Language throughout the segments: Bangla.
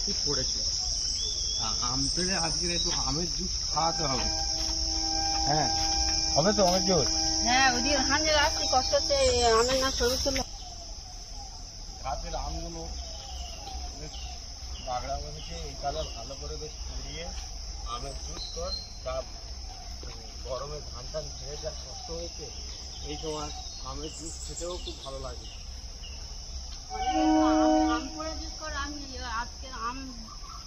শীত পড়েছে, আম পেড়ে আজকে একটু আমের জুস খাওয়াতে হবে। হ্যাঁ, হবে তো আমের জুস? হ্যাঁ, ওইদিকে ধান যে আসছি কষ্ট হচ্ছে, আমের না সরু ছিল। গাছের আমগুলো বেশ বাগড়া হয়েছে, এই কালার ভালো করে বেশ পুড়িয়ে আমের জুস কর। তা গরমে ধান টান ঝেড়ে যা কষ্ট হয়েছে, এই সময় আমের জুস খেতেও খুব ভালো লাগে। আম করে জুস কর, আমি আজকে আম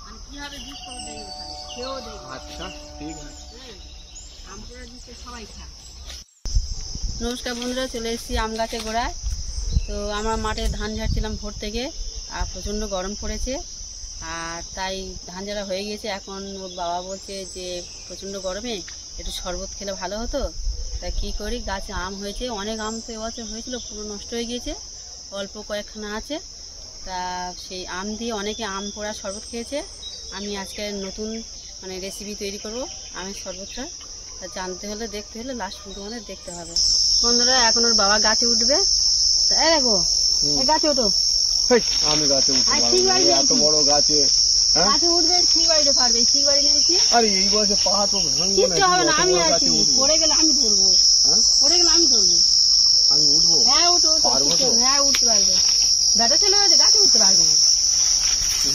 মানে কিভাবে জুস করে দেই খেয়েও দেই। আচ্ছা ঠিক আছে, আম করে জুসে সবাই খায়। নমস্কার বন্ধুরা, চলে এসেছি আম গাছের গোড়ায়। তো আমরা মাঠে ধান ঝাড়ছিলাম ভোর থেকে, আর প্রচণ্ড গরম পড়েছে, আর তাই ধান ঝাড়া হয়ে গিয়েছে। এখন ওর বাবা বলছে যে প্রচণ্ড গরমে একটু শরবত খেলে ভালো হতো। তা কী করি, গাছে আম হয়েছে, অনেক আম তো এবছর হয়েছিল, পুরো নষ্ট হয়ে গিয়েছে, অল্প কয়েকখানা আছে। তা সেই আম দিয়ে অনেকে আম পোড়া শরবত খেয়েছে। আমি আজকে নতুন মানে রেসিপি তৈরি করব আমের শরবতটা। তা জানতে হলে দেখতে হলে লাস্ট পর্যন্ত আমাদের দেখতে হবে। বন্ধুরা, এখন ওর বাবা গাছে উঠবে। এই দেখো, এই গাছে ওঠো। আমি গাছে উঠতে এত বড় গাছে গাছে উঠবে, ঠিক বাড়িতে পারবে, ঠিক বাড়ি নিয়েছি। আরে এই বয়সে পাহাড় তো কিচ্ছু হবে না, আমি আছি, পড়ে গেলে আমি ধরবো। পড়ে গেলে আমি ধরবো। আমি উঠবো? হ্যাঁ উঠো, হ্যাঁ উঠতে পারবে। ব্যাটা ছেলে হয়েছে, গাছে উঠতে পারবে না।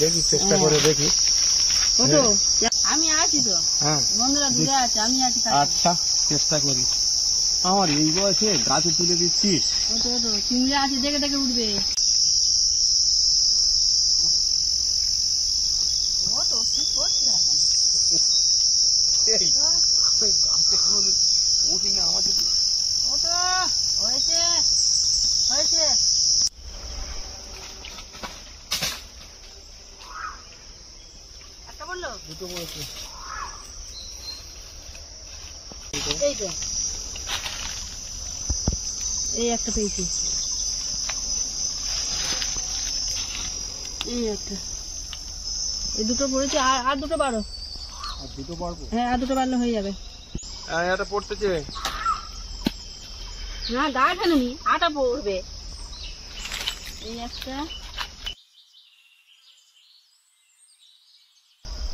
দেখি চেষ্টা করে দেখি। ওঠো, আমি আছি তো। হ্যাঁ, বন্ধুরা দূরে আছে, আমি আছি। আচ্ছা চেষ্টা করি। আমার এই বয়সে গাছে তুলে দিচ্ছিস? ওঠো ওঠো, চিংড়ি আছে, দেখে দেখে উঠবে। ওঠো, কি করছিস এখন? উঠি না আমাদের। ওঠো, হয়েছে হয়েছে। একটা বললো, দুটো বলেছে। এই তো, এই একটা পেয়েছি, এই একটা, এই দুটো পড়েছে। আর দুটো বারো। আর দুটো পারবো? হ্যাঁ, আর দুটো বারলে হয়ে যাবে। এটা পড়তেছে না, গায়ে ফেলুনি, আটা পড়বে। এই একটা।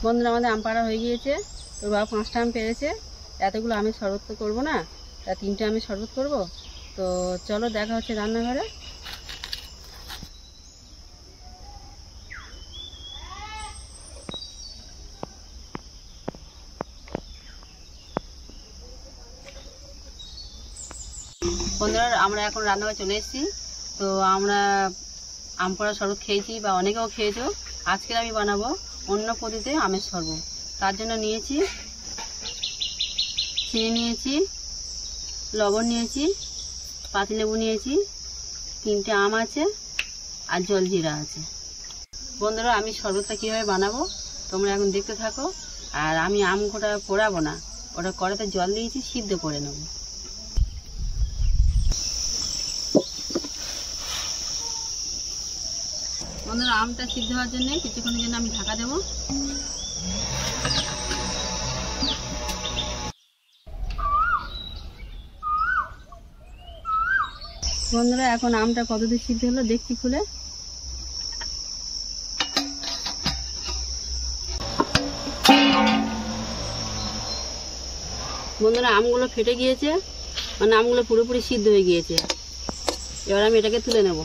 বন্ধুরা, আমাদের আম পাড়া হয়ে গিয়েছে। তোর বাবা 5টা আম পেরেছে। এতগুলো আমি শরবত তো করবো না, তা 3টে আমি শরবত করব। তো চলো, দেখা হচ্ছে রান্নাঘরে। বন্ধুরা, আমরা এখন রান্নাঘরে চলে এসেছি। তো আমরা আম পোড়া শরবত খেয়েছি, বা অনেকেও খেয়েছো। আজকে আমি বানাবো অন্য পদ্ধতিতে আমের শরবত। তার জন্য নিয়েছি চিনি, নিয়েছি লবণ, নিয়েছি পাতিলেবু, নিয়েছি 3টে আম আছে, আর জলজিরা আছে। বন্ধুরা, আমি শরবতটা কীভাবে বানাবো তোমরা এখন দেখতে থাকো। আর আমি আম গোটা পোড়াবো না, ওটা কড়াতে জল দিয়েছি, সিদ্ধ করে নেব। বন্ধুরা, আমটা সিদ্ধ হওয়ার জন্য কিছুক্ষণের জন্য আমি ঢাকা দেবো। বন্ধুরা, এখন আমটা কতদূর সিদ্ধ হলো দেখছি খুলে। বন্ধুরা, আমগুলো ফেটে গিয়েছে, মানে আমগুলো পুরোপুরি সিদ্ধ হয়ে গিয়েছে। এবার আমি এটাকে তুলে নেব।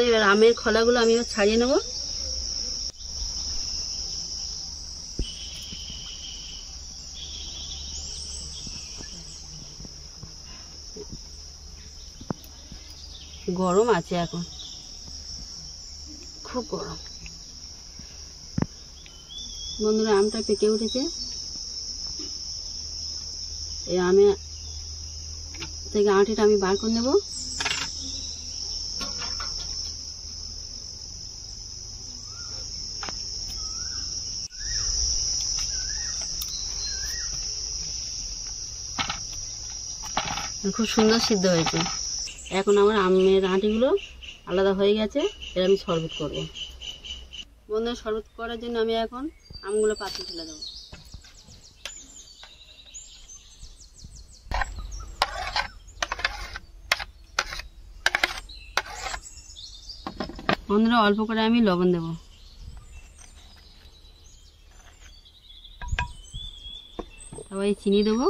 এবার আমের খোলাগুলো আমি ছাড়িয়ে নেব। গরম আছে এখন, খুব গরম। বন্ধুরা, আমটা পেকে উঠেছে। এই আমে থেকে আঁটিটা আমি বার করে নেব। খুব সুন্দর সিদ্ধ হয়েছে। এখন আমার আমের আঁটিগুলো আলাদা হয়ে গেছে, এর আমি শরবত করব। বন্ধুরা, শরবত করার জন্য আমি এখন আমগুলো পাত্রে ঢেলে দেবো। বন্ধুরা অল্প করে আমি লবণ দেবো। তারপর এই চিনি দেবো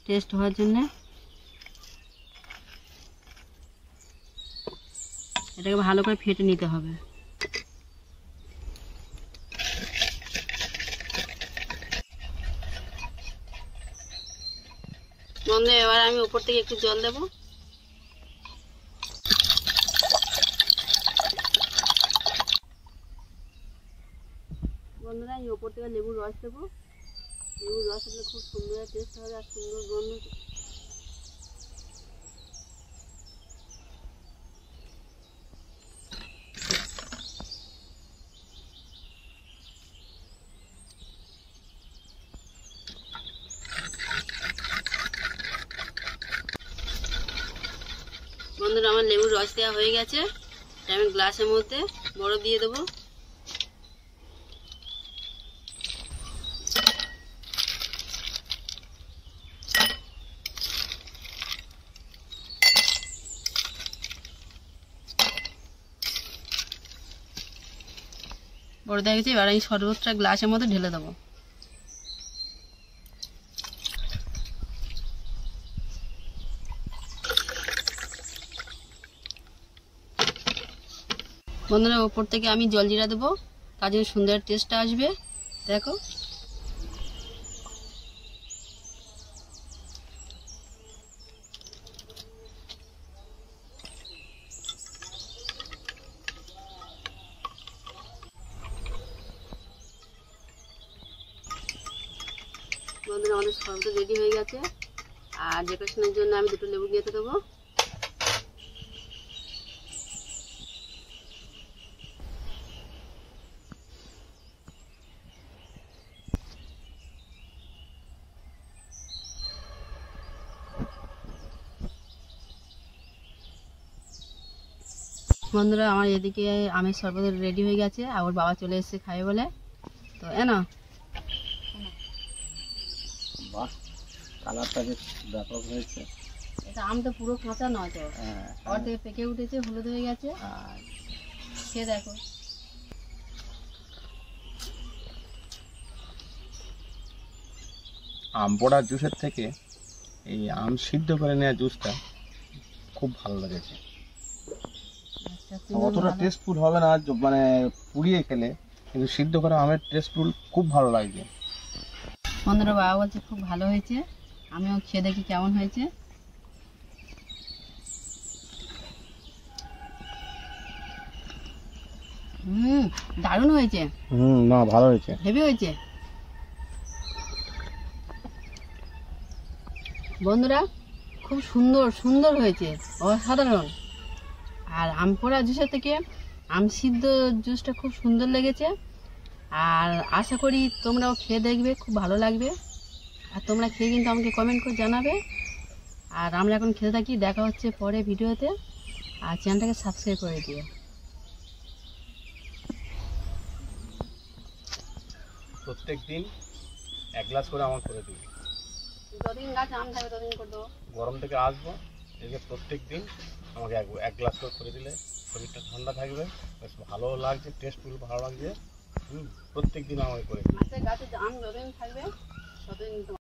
টেস্ট হওয়ার জন্যে। এটাকে ভালো করে ফেটে নিতে হবে। বন্ধুরা এবার আমি উপর থেকে একটু জল দেবো। বন্ধুরা এই উপর থেকে লেবুর রস দেবো। লেবুর রস দিলে খুব সুন্দর টেস্ট হবে আর সুন্দর গন্ধ। বন্ধুরা আমার লেবুর রস দেওয়া হয়ে গেছে। আমি গ্লাসের মধ্যে বরফ দিয়ে দেবো। বরফ দেওয়া গেছে, এবার আমি শরবতটা গ্লাসের মধ্যে ঢেলে দেবো। বন্ধুরা ওপর থেকে আমি জলজিরা দেবো, তার জন্য সুন্দর টেস্টটা আসবে। দেখো বন্ধুরা আমাদের শরবত রেডি হয়ে গেছে। আর ডেকোরেশনের জন্য আমি দুটো লেবু গেঁথে দেবো। বন্ধুরা আমার এদিকে আমের শরবত রেডি হয়ে গেছে, আর ওর বাবা চলে এসেছে খাবে বলে। তো না বাহ, কালারটা বেশ ব্যাপক হয়েছে। এটা আম তো পুরো কাঁচা নয়, তো অর্ধেক পেকে উঠেছে, হলুদ হয়ে গেছে। খেয়ে দেখো। আম পোড়া জুসের থেকে এই আম সিদ্ধ করে নেওয়া জুসটা খুব ভালো লেগেছে। অতটা টেস্টফুল হবে না মানে পুড়িয়ে খেলে, কিন্তু সিদ্ধ করা আমের টেস্টফুল খুব ভালো লাগছে। বন্ধুরা বাবা বলছে খুব ভালো হয়েছে, আমিও খেয়ে দেখি কেমন হয়েছে। দারুণ হয়েছে। না ভালো হয়েছে, হেভি হয়েছে। বন্ধুরা খুব সুন্দর সুন্দর হয়েছে, অসাধারণ। আর আম পোড়া জুসের থেকে আম সিদ্ধ জুসটা খুব সুন্দর লেগেছে। আর আশা করি তোমরাও খেয়ে দেখবে, খুব ভালো লাগবে। আর তোমরা খেয়ে কিন্তু আমাকে কমেন্ট করে জানাবে। আর আমরা এখন খেতে থাকি, দেখা হচ্ছে পরে ভিডিওতে। আর চ্যানেলটাকে সাবস্ক্রাইব করে দিও। প্রত্যেক দিন এক গ্লাস করে আমার করে দিবি। যতদিন গাছ আম থাকবে ততদিন করে দেবো। গরম থেকে আসবো, এদিকে প্রত্যেক দিন আমাকে এক গ্লাস করে দিলে শরীরটা ঠান্ডা থাকবে, বেশ ভালো লাগছে, টেস্টফুল ভালো লাগছে। প্রত্যেক দিন আমাকে করে গাছে আম যতদিন থাকবে ততদিন